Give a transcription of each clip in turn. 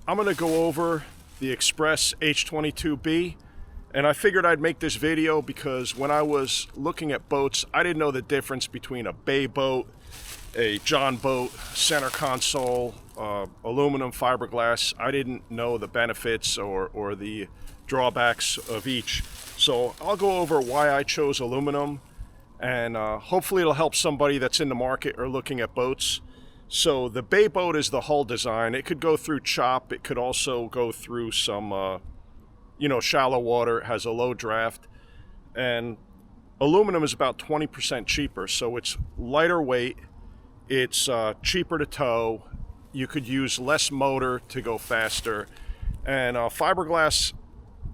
I'm going to go over the Xpress H22B, and I figured I'd make this video because when I was looking at boats, I didn't know the difference between a bay boat, a John boat, center console, aluminum, fiberglass. I didn't know the benefits or the drawbacks of each. So I'll go over why I chose aluminum, and hopefully it'll help somebody that's in the market or looking at boats. So the bay boat is the hull design. It could go through chop. It could also go through some, shallow water. It has a low draft. And aluminum is about 20% cheaper. So it's lighter weight. It's cheaper to tow. You could use less motor to go faster. And fiberglass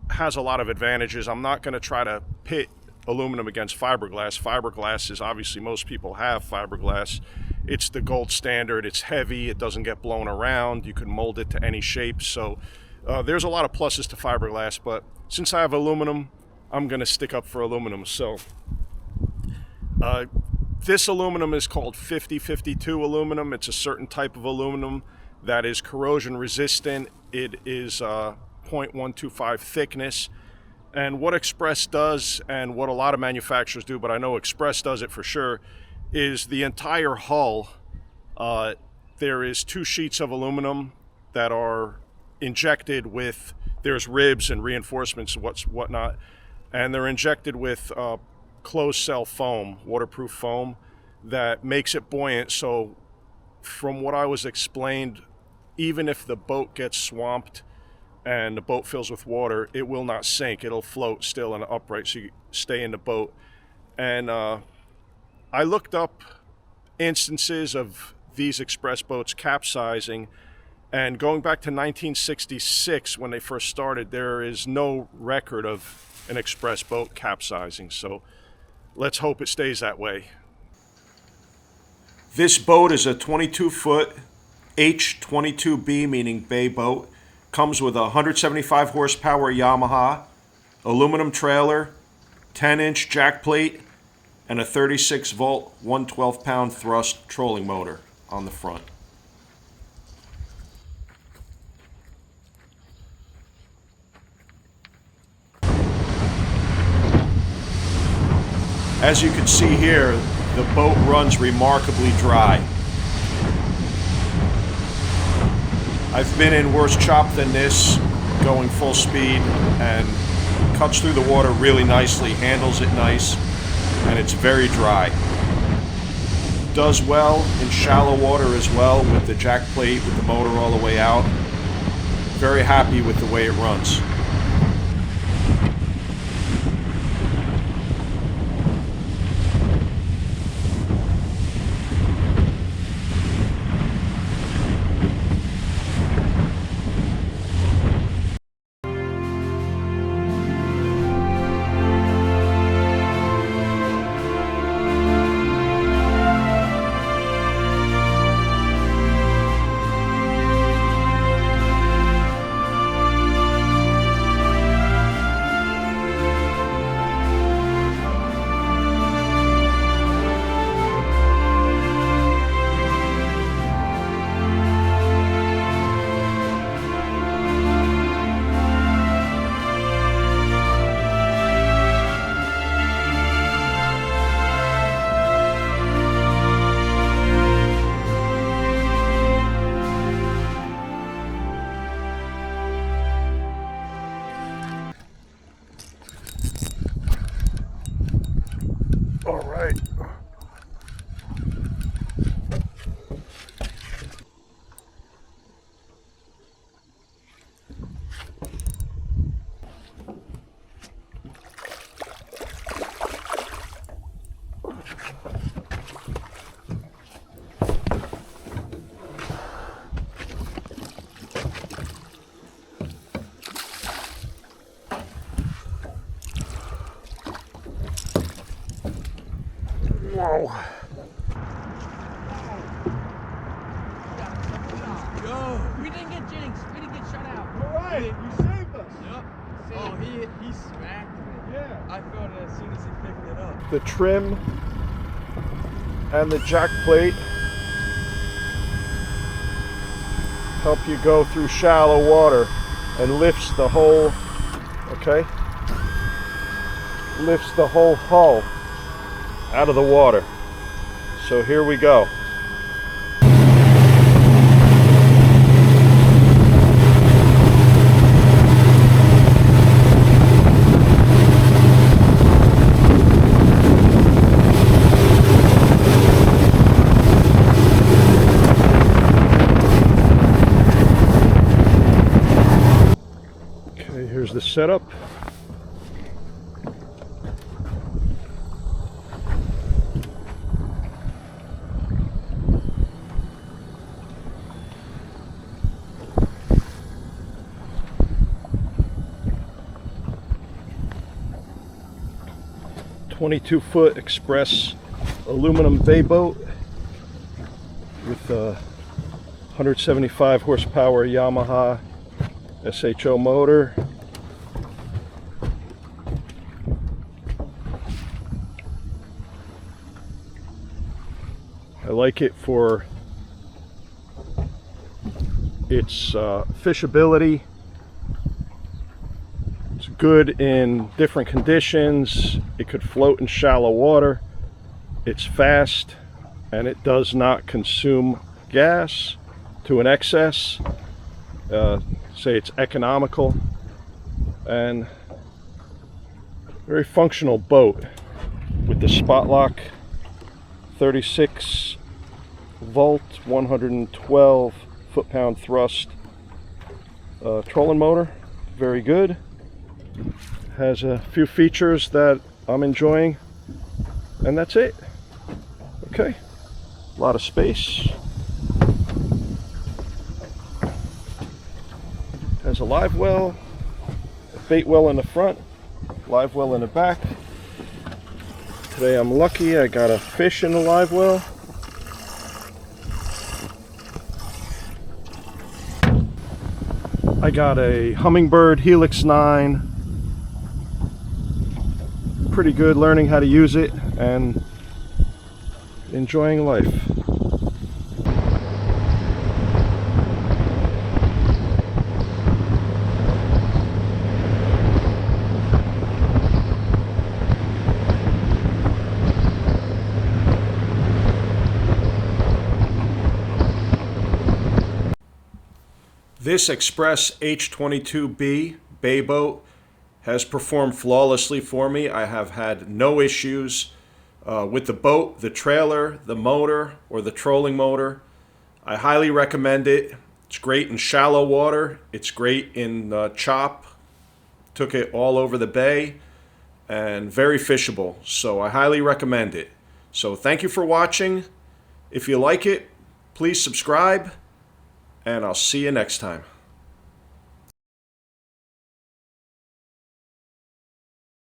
has a lot of advantages. I'm not going to try to pit aluminum against fiberglass. Fiberglass is obviously, most people have fiberglass. It's the gold standard. It's heavy. It doesn't get blown around. You can mold it to any shape. So there's a lot of pluses to fiberglass, but since I have aluminum, I'm going to stick up for aluminum. So this aluminum is called 5052 aluminum. It's a certain type of aluminum that is corrosion resistant. It is 0.125 thickness. And what Xpress does, and what a lot of manufacturers do, but I know Xpress does it for sure, is the entire hull. There is 2 sheets of aluminum that are injected with, there's ribs and reinforcements and whatnot, and they're injected with closed cell foam, waterproof foam, that makes it buoyant. So from what I was explained, even if the boat gets swamped and the boat fills with water, it will not sink. It'll float still and upright, so you stay in the boat. And I looked up instances of these Xpress boats capsizing, and going back to 1966 when they first started, there is no record of an Xpress boat capsizing. So let's hope it stays that way. This boat is a 22-foot H22B, meaning bay boat. Comes with a 175 horsepower Yamaha, aluminum trailer, 10-inch jack plate, and a 36-volt, 112-pound thrust trolling motor on the front. As you can see here, the boat runs remarkably dry. I've been in worse chop than this, going full speed, and cuts through the water really nicely, handles it nice, and it's very dry. Does well in shallow water as well, with the jack plate, with the motor all the way out. Very happy with the way it runs. All right. Whoa. Yo, we didn't get jinxed. We didn't get shut out. All right, you saved us. Yep. Oh, he smacked me. Yeah. I felt it as soon as he picked it up. The trim and the jack plate help you go through shallow water and lifts the whole, okay? Lifts the whole hull out of the water. So here we go. Okay, here's the setup. .22-foot Xpress aluminum bay boat with a 175 horsepower Yamaha SHO motor. I like it for its fishability. It's good in different conditions. It could float in shallow water. It's fast and it does not consume gas to an excess. Say it's economical and very functional boat with the spot lock 36 volt 112 foot-pound thrust trolling motor. Very good. Has a few features that I'm enjoying, and that's it. Okay, a lot of space. Has a live well, a bait well in the front, live well in the back. Today I'm lucky, I got a fish in the live well. I got a Humminbird Helix 9. Pretty good, learning how to use it and enjoying life. This Xpress H22B bay boat has performed flawlessly for me. I have had no issues with the boat, the trailer, the motor, or the trolling motor. I highly recommend it. It's great in shallow water. It's great in chop. Took it all over the bay and very fishable. So I highly recommend it. So thank you for watching. If you like it, please subscribe, and I'll see you next time.